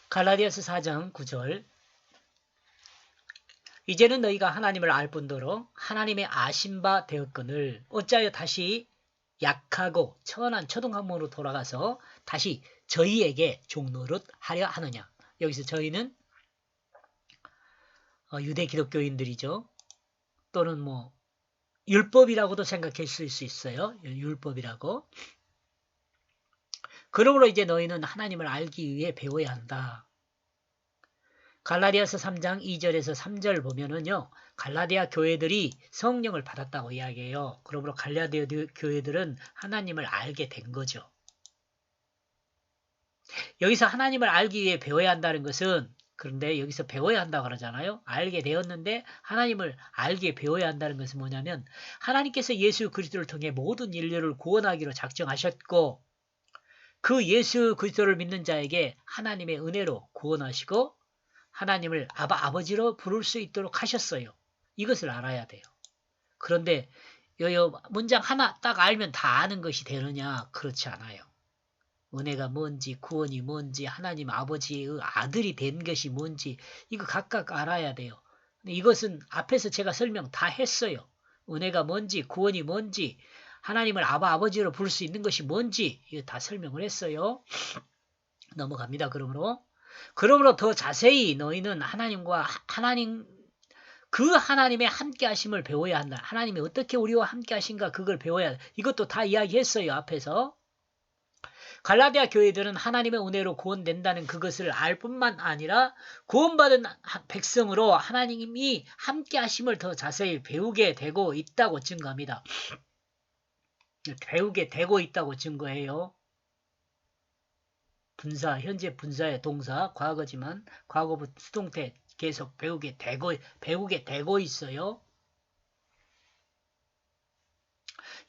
갈라디아서 4장 9절. 이제는 너희가 하나님을 알 뿐더러 하나님의 아신 바 되었거늘 어찌하여 다시 약하고 천한 초등학문으로 돌아가서 다시 저희에게 종노릇 하려 하느냐. 여기서 저희는 유대 기독교인들이죠. 또는 뭐 율법이라고도 생각했을 수 있어요. 율법이라고. 그러므로 이제 너희는 하나님을 알기 위해 배워야 한다. 갈라디아서 3장 2절에서 3절 보면은요. 갈라디아 교회들이 성령을 받았다고 이야기해요. 그러므로 갈라디아 교회들은 하나님을 알게 된 거죠. 여기서 하나님을 알기 위해 배워야 한다는 것은 그런데 여기서 배워야 한다고 그러잖아요. 알게 되었는데 하나님을 알게 배워야 한다는 것은 뭐냐면 하나님께서 예수 그리스도를 통해 모든 인류를 구원하기로 작정하셨고 그 예수 그리스도를 믿는 자에게 하나님의 은혜로 구원하시고 하나님을 아버지로 부를 수 있도록 하셨어요. 이것을 알아야 돼요. 그런데 문장 하나 딱 알면 다 아는 것이 되느냐? 그렇지 않아요. 은혜가 뭔지 구원이 뭔지 하나님 아버지의 아들이 된 것이 뭔지 이거 각각 알아야 돼요. 근데 이것은 앞에서 제가 설명 다 했어요. 은혜가 뭔지 구원이 뭔지 하나님을 아버지로 부를 수 있는 것이 뭔지 이거 다 설명을 했어요. 넘어갑니다. 그러므로 더 자세히 너희는 하나님과 그 하나님의 함께 하심을 배워야 한다. 하나님이 어떻게 우리와 함께 하신가 그걸 배워야 한다. 이것도 다 이야기했어요. 앞에서. 갈라디아 교회들은 하나님의 은혜로 구원된다는 그것을 알 뿐만 아니라 구원받은 백성으로 하나님이 함께 하심을 더 자세히 배우게 되고 있다고 증거합니다. 배우게 되고 있다고 증거해요. 분사, 현재 분사의 동사, 과거지만 과거부 수동태 계속 배우게 되고 있어요.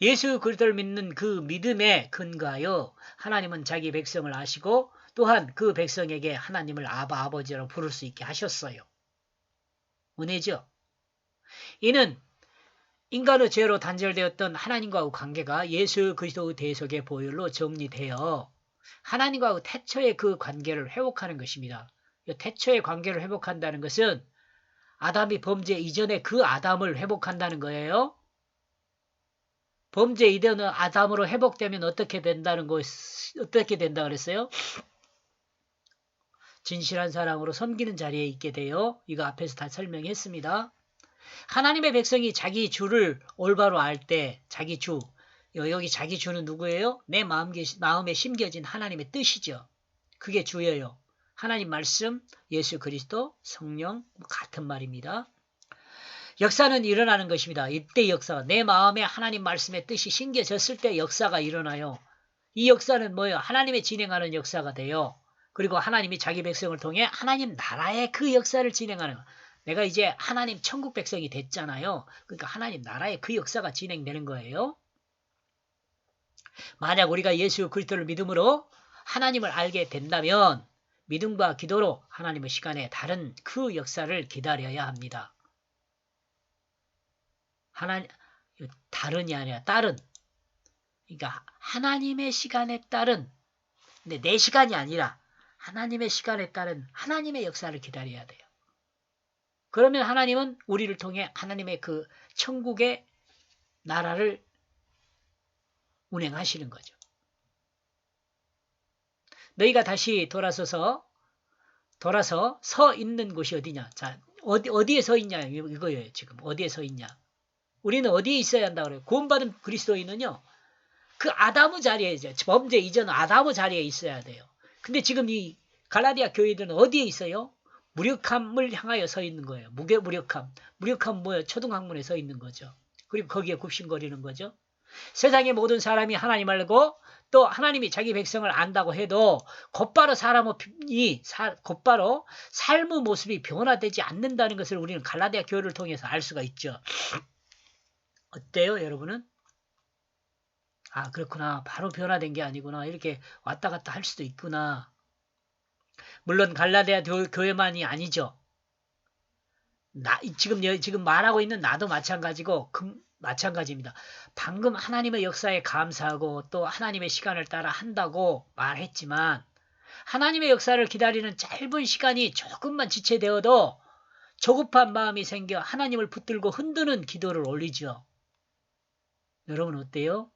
예수 그리스도를 믿는 그 믿음에 근거하여 하나님은 자기 백성을 아시고 또한 그 백성에게 하나님을 아버지로 부를 수 있게 하셨어요. 은혜죠. 이는 인간의 죄로 단절되었던 하나님과의 관계가 예수 그리스도의 대속의 보혈로 정리되어 하나님과의 태초의 그 관계를 회복하는 것입니다. 태초의 관계를 회복한다는 것은 아담이 범죄 이전에 그 아담을 회복한다는 거예요. 범죄 이전의 아담으로 회복되면 어떻게 된다 그랬어요? 진실한 사랑으로 섬기는 자리에 있게 돼요. 이거 앞에서 다 설명했습니다. 하나님의 백성이 자기 주를 올바로 알 때 자기 주, 여기 자기 주는 누구예요? 내 마음에 심겨진 하나님의 뜻이죠. 그게 주예요. 하나님 말씀, 예수 그리스도, 성령 같은 말입니다. 역사는 일어나는 것입니다. 이때 역사, 내 마음에 하나님 말씀의 뜻이 심겨졌을 때 역사가 일어나요. 이 역사는 뭐예요? 하나님의 진행하는 역사가 돼요. 그리고 하나님이 자기 백성을 통해 하나님 나라의 그 역사를 진행하는 거예요. 내가 이제 하나님 천국 백성이 됐잖아요. 그러니까 하나님 나라의 그 역사가 진행되는 거예요. 만약 우리가 예수 그리스도를 믿음으로 하나님을 알게 된다면 믿음과 기도로 하나님의 시간에 다른 그 역사를 기다려야 합니다. 다른이 아니라 다른. 그러니까 하나님의 시간에 따른, 근데 내 시간이 아니라 하나님의 시간에 따른 하나님의 역사를 기다려야 돼요. 그러면 하나님은 우리를 통해 하나님의 그 천국의 나라를 운행하시는 거죠. 너희가 다시 돌아서 서 있는 곳이 어디냐? 자, 어디에 서 있냐? 이거예요, 지금. 어디에 서 있냐? 우리는 어디에 있어야 한다 그래요? 구원받은 그리스도인은요, 그 아담의 자리에, 범죄 이전 아담의 자리에 있어야 돼요. 근데 지금 이 갈라디아 교회들은 어디에 있어요? 무력함을 향하여 서 있는 거예요. 무력함. 무력함은 뭐예요? 초등학문에 서 있는 거죠. 그리고 거기에 굽신거리는 거죠. 세상의 모든 사람이 하나님 알고 또 하나님이 자기 백성을 안다고 해도 곧바로 곧바로 삶의 모습이 변화되지 않는다는 것을 우리는 갈라디아 교회를 통해서 알 수가 있죠. 어때요, 여러분은? 아, 그렇구나. 바로 변화된 게 아니구나. 이렇게 왔다 갔다 할 수도 있구나. 물론 갈라디아 교회만이 아니죠. 지금 말하고 있는 나도 마찬가지입니다. 방금 하나님의 역사에 감사하고 또 하나님의 시간을 따라 한다고 말했지만 하나님의 역사를 기다리는 짧은 시간이 조금만 지체되어도 조급한 마음이 생겨 하나님을 붙들고 흔드는 기도를 올리죠. 여러분 어때요?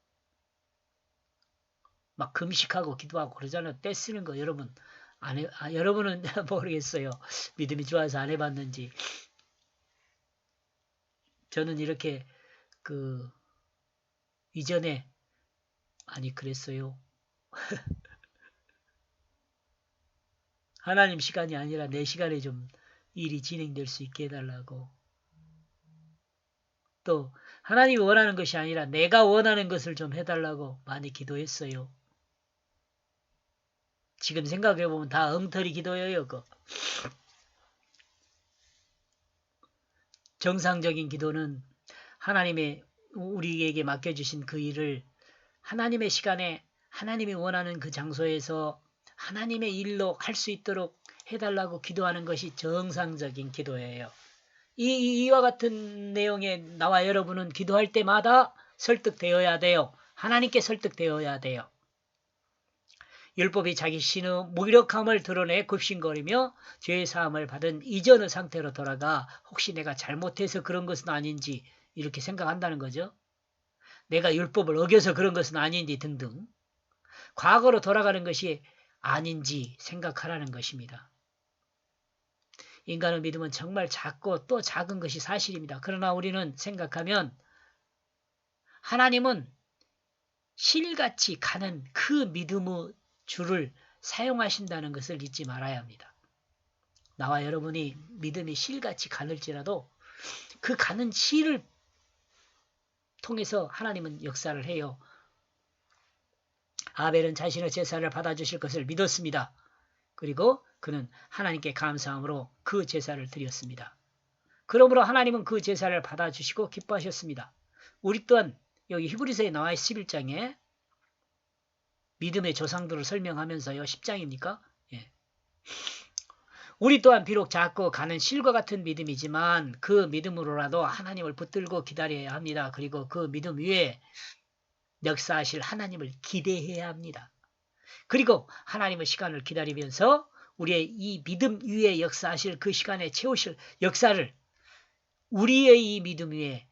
막 금식하고 기도하고 그러잖아요. 떼 쓰는 거 여러분 여러분은 모르겠어요. 믿음이 좋아서 안 해봤는지. 저는 이렇게 이전에 그랬어요. 하나님 시간이 아니라 내 시간에 좀 일이 진행될 수 있게 해달라고. 또 하나님이 원하는 것이 아니라 내가 원하는 것을 좀 해달라고 많이 기도했어요. 지금 생각해보면 다 엉터리 기도예요. 정상적인 기도는 하나님의 우리에게 맡겨주신 그 일을 하나님의 시간에 하나님이 원하는 그 장소에서 하나님의 일로 할 수 있도록 해달라고 기도하는 것이 정상적인 기도예요. 이와 같은 내용에 나와 여러분은 기도할 때마다 설득되어야 돼요. 하나님께 설득되어야 돼요. 율법이 자기 신의 무력함을 드러내 굽신거리며 죄의 사함을 받은 이전의 상태로 돌아가 혹시 내가 잘못해서 그런 것은 아닌지 이렇게 생각한다는 거죠. 내가 율법을 어겨서 그런 것은 아닌지 등등 과거로 돌아가는 것이 아닌지 생각하라는 것입니다. 인간의 믿음은 정말 작고 또 작은 것이 사실입니다. 그러나 우리는 생각하면 하나님은 실같이 가는 그 믿음의 줄을 사용하신다는 것을 잊지 말아야 합니다. 나와 여러분이 믿음이 실같이 가늘지라도 그 가는 실을 통해서 하나님은 역사를 해요. 아벨은 자신의 제사를 받아주실 것을 믿었습니다. 그리고 그는 하나님께 감사함으로 그 제사를 드렸습니다. 그러므로 하나님은 그 제사를 받아주시고 기뻐하셨습니다. 우리 또한 여기 히브리서에 나와 11장에 믿음의 조상들을 설명하면서요. 10장입니까? 예. 우리 또한 비록 작고 가는 실과 같은 믿음이지만 그 믿음으로라도 하나님을 붙들고 기다려야 합니다. 그리고 그 믿음 위에 역사하실 하나님을 기대해야 합니다. 그리고 하나님의 시간을 기다리면서 우리의 이 믿음 위에 역사하실 그 시간에 채우실 역사를 우리의 이 믿음 위에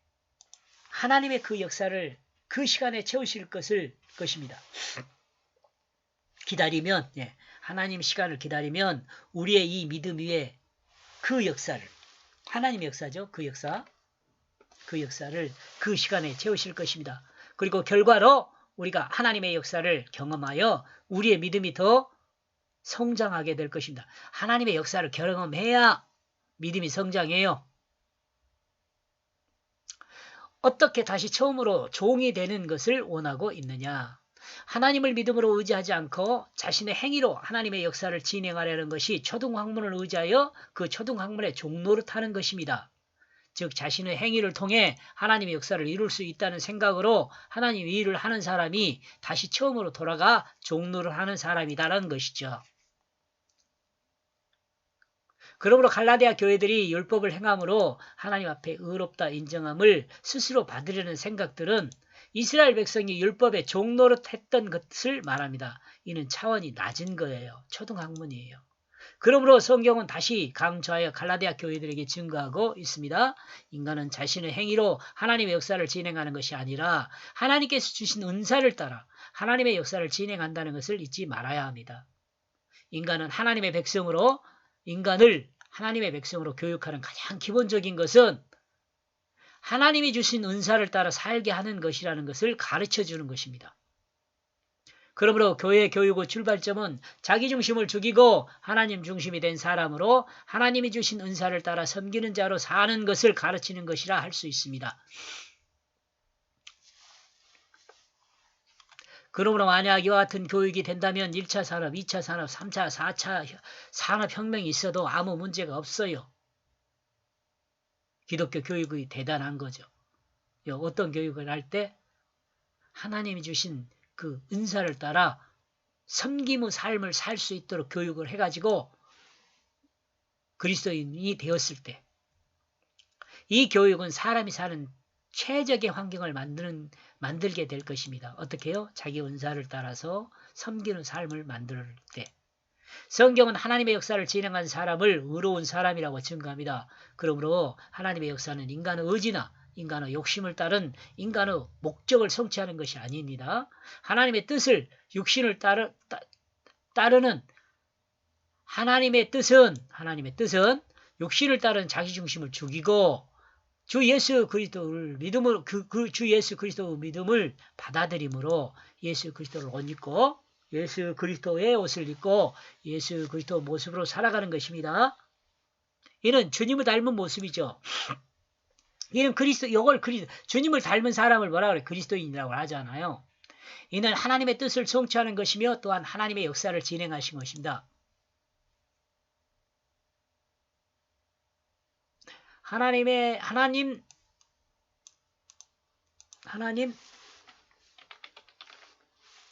하나님의 그 역사를 그 시간에 채우실 것입니다. 기다리면 하나님 시간을 기다리면 우리의 이 믿음 위에 그 역사를 하나님의 역사죠. 그 역사를 그 시간에 채우실 것입니다. 그리고 결과로 우리가 하나님의 역사를 경험하여 우리의 믿음이 더 성장하게 될 것입니다. 하나님의 역사를 경험해야 믿음이 성장해요. 어떻게 다시 처음으로 종이 되는 것을 원하고 있느냐? 하나님을 믿음으로 의지하지 않고 자신의 행위로 하나님의 역사를 진행하려는 것이 초등학문을 의지하여 그 초등학문의 종노릇하는 것입니다. 즉 자신의 행위를 통해 하나님의 역사를 이룰 수 있다는 생각으로 하나님의 일을 하는 사람이 다시 처음으로 돌아가 종노를 하는 사람이다라는 것이죠. 그러므로 갈라디아 교회들이 율법을 행함으로 하나님 앞에 의롭다 인정함을 스스로 받으려는 생각들은 이스라엘 백성이 율법에 종노릇했던 것을 말합니다. 이는 차원이 낮은 거예요. 초등학문이에요. 그러므로 성경은 다시 강조하여 갈라디아 교회들에게 증거하고 있습니다. 인간은 자신의 행위로 하나님의 역사를 진행하는 것이 아니라 하나님께서 주신 은사를 따라 하나님의 역사를 진행한다는 것을 잊지 말아야 합니다. 인간을 하나님의 백성으로 교육하는 가장 기본적인 것은 하나님이 주신 은사를 따라 살게 하는 것이라는 것을 가르쳐 주는 것입니다. 그러므로 교회 교육의 출발점은 자기 중심을 죽이고 하나님 중심이 된 사람으로 하나님이 주신 은사를 따라 섬기는 자로 사는 것을 가르치는 것이라 할 수 있습니다. 그러므로 만약 이와 같은 교육이 된다면 1차 산업, 2차 산업, 3차, 4차 산업혁명이 있어도 아무 문제가 없어요. 기독교 교육이 대단한 거죠. 어떤 교육을 할 때 하나님이 주신 그 은사를 따라 섬김의 삶을 살 수 있도록 교육을 해가지고 그리스도인이 되었을 때 이 교육은 사람이 사는 최적의 환경을 만들게 될 것입니다. 어떻게 해요? 자기 은사를 따라서 섬기는 삶을 만들 때. 성경은 하나님의 역사를 진행한 사람을 의로운 사람이라고 증거합니다. 그러므로 하나님의 역사는 인간의 의지나 인간의 욕심을 따른 인간의 목적을 성취하는 것이 아닙니다. 하나님의 뜻을 육신을 따르는 하나님의 뜻은 육신을 따른 자기중심을 죽이고 주 예수 그리스도를 믿음으로 주 예수 그리스도의 믿음을 받아들임으로 예수 그리스도를 옷 입고 예수 그리스도의 옷을 입고 예수 그리스도 모습으로 살아가는 것입니다. 이는 주님을 닮은 모습이죠. 이는 주님을 닮은 사람을 뭐라 그래? 그리스도인이라고 하잖아요. 이는 하나님의 뜻을 성취하는 것이며 또한 하나님의 역사를 진행하신 것입니다.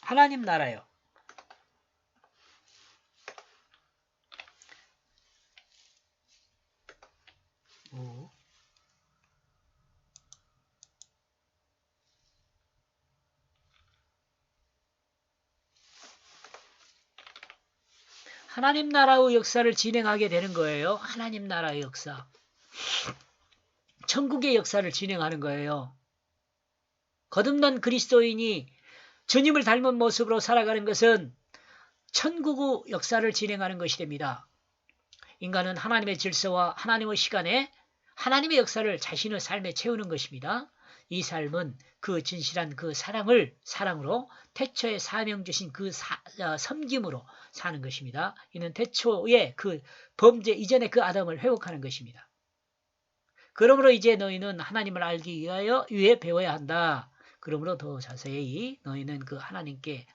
하나님 나라요. 하나님 나라의 역사를 진행하게 되는 거예요. 하나님 나라의 역사. 천국의 역사를 진행하는 거예요. 거듭난 그리스도인이 주님을 닮은 모습으로 살아가는 것은 천국의 역사를 진행하는 것이 됩니다. 인간은 하나님의 질서와 하나님의 시간에 하나님의 역사를 자신의 삶에 채우는 것입니다. 이 삶은 그 진실한 그 사랑으로 태초에 사명 주신 그 섬김으로 사는 것입니다. 이는 태초의 그 범죄 이전의 그 아담을 회복하는 것입니다. 그러므로 이제 너희는 하나님을 알기 위해 배워야 한다. 그러므로 더 자세히 너희는 그 하나님의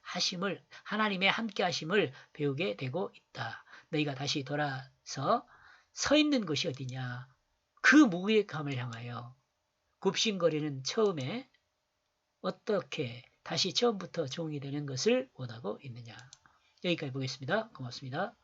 함께 하심을 배우게 되고 있다. 너희가 다시 돌아서 서 있는 곳이 어디냐? 그 무기감을 향하여 굽신거리는 처음에 어떻게 다시 처음부터 종이 되는 것을 원하고 있느냐. 여기까지 보겠습니다. 고맙습니다.